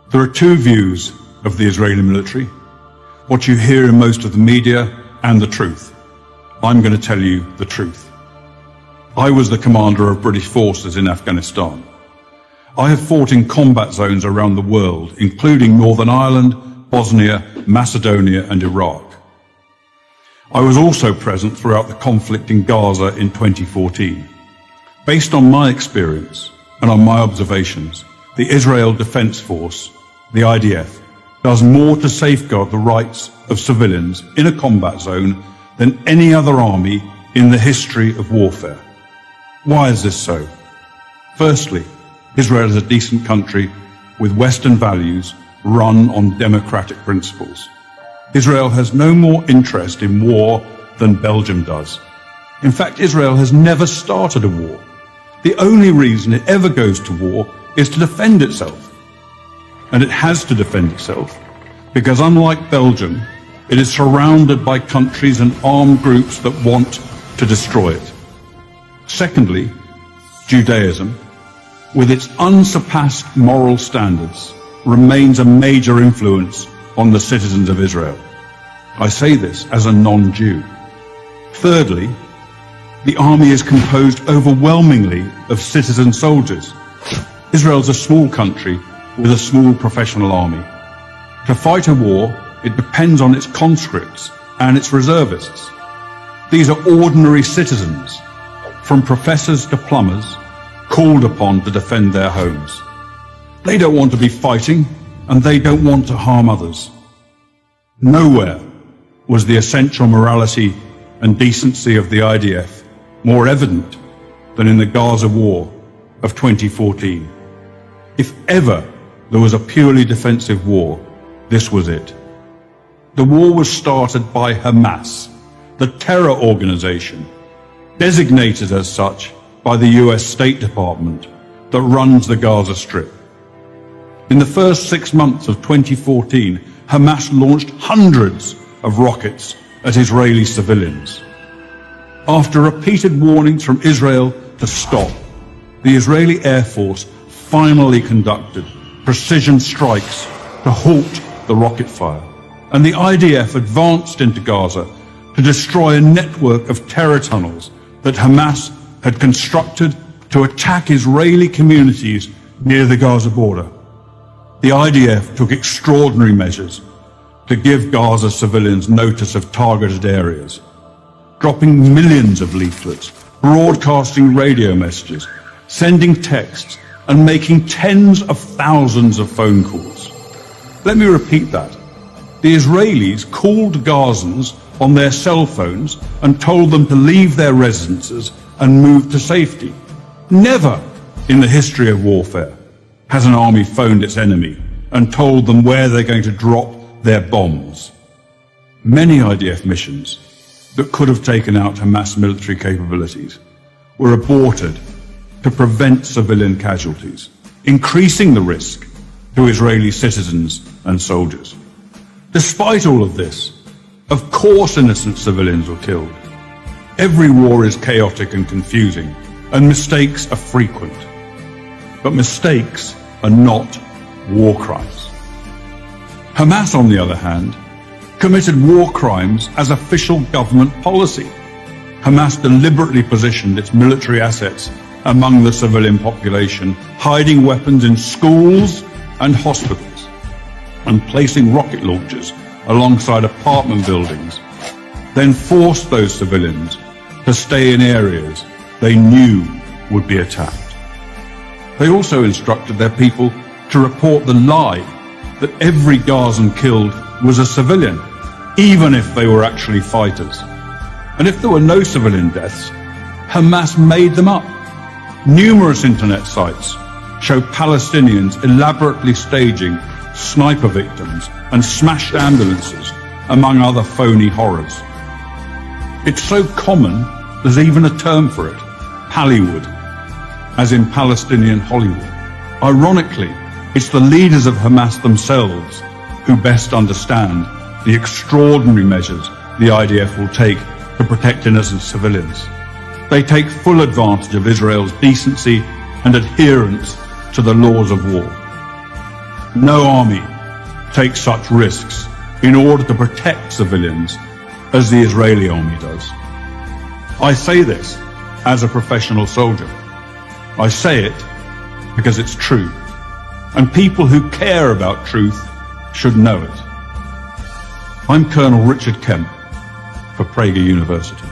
There are two views of the Israeli military, what you hear in most of the media and the truth. I'm going to tell you the truth. I was the commander of British forces in Afghanistan. I have fought in combat zones around the world, including Northern Ireland, Bosnia, Macedonia and Iraq. I was also present throughout the conflict in Gaza in 2014. Based on my experience and on my observations, the Israel Defense Force, the IDF, does more to safeguard the rights of civilians in a combat zone than any other army in the history of warfare. Why is this so? Firstly, Israel is a decent country with Western values run on democratic principles. Israel has no more interest in war than Belgium does. In fact, Israel has never started a war. The only reason it ever goes to war is to defend itself. And it has to defend itself because, unlike Belgium, it is surrounded by countries and armed groups that want to destroy it. Secondly, Judaism, with its unsurpassed moral standards, remains a major influence on the citizens of Israel. I say this as a non-Jew. Thirdly, the army is composed overwhelmingly of citizen soldiers. Israel's a small country with a small professional army. To fight a war, it depends on its conscripts and its reservists. These are ordinary citizens, from professors to plumbers, called upon to defend their homes. They don't want to be fighting, and they don't want to harm others. Nowhere was the essential morality and decency of the IDF more evident than in the Gaza war of 2014. If ever there was a purely defensive war, this was it. The war was started by Hamas, the terror organization, designated as such by the US State Department that runs the Gaza Strip. In the first 6 months of 2014, Hamas launched hundreds of rockets at Israeli civilians. After repeated warnings from Israel to stop, the Israeli Air Force finally conducted precision strikes to halt the rocket fire, and the IDF advanced into Gaza to destroy a network of terror tunnels that Hamas had constructed to attack Israeli communities near the Gaza border. The IDF took extraordinary measures to give Gaza civilians notice of targeted areas, dropping millions of leaflets, broadcasting radio messages, sending texts, and making tens of thousands of phone calls. Let me repeat that. The Israelis called Gazans on their cell phones and told them to leave their residences and move to safety. Never in the history of warfare has an army phoned its enemy and told them where they're going to drop their bombs. Many IDF missions that could have taken out Hamas military capabilities were aborted to prevent civilian casualties, increasing the risk to Israeli citizens and soldiers. Despite all of this, of course innocent civilians were killed. Every war is chaotic and confusing, and mistakes are frequent. But mistakes are not war crimes. Hamas, on the other hand, committed war crimes as official government policy. Hamas deliberately positioned its military assets among the civilian population, hiding weapons in schools and hospitals, and placing rocket launchers alongside apartment buildings, then forced those civilians to stay in areas they knew would be attacked. They also instructed their people to report the lie that every Gazan killed was a civilian, even if they were actually fighters. And if there were no civilian deaths, Hamas made them up. Numerous internet sites show Palestinians elaborately staging sniper victims and smashed ambulances, among other phony horrors. It's so common, there's even a term for it, Pallywood, as in Palestinian Hollywood. Ironically, it's the leaders of Hamas themselves who best understand the extraordinary measures the IDF will take to protect innocent civilians. They take full advantage of Israel's decency and adherence to the laws of war. No army takes such risks in order to protect civilians as the Israeli army does. I say this as a professional soldier. I say it because it's true, and people who care about truth should know it. I'm Colonel Richard Kemp for Prager University.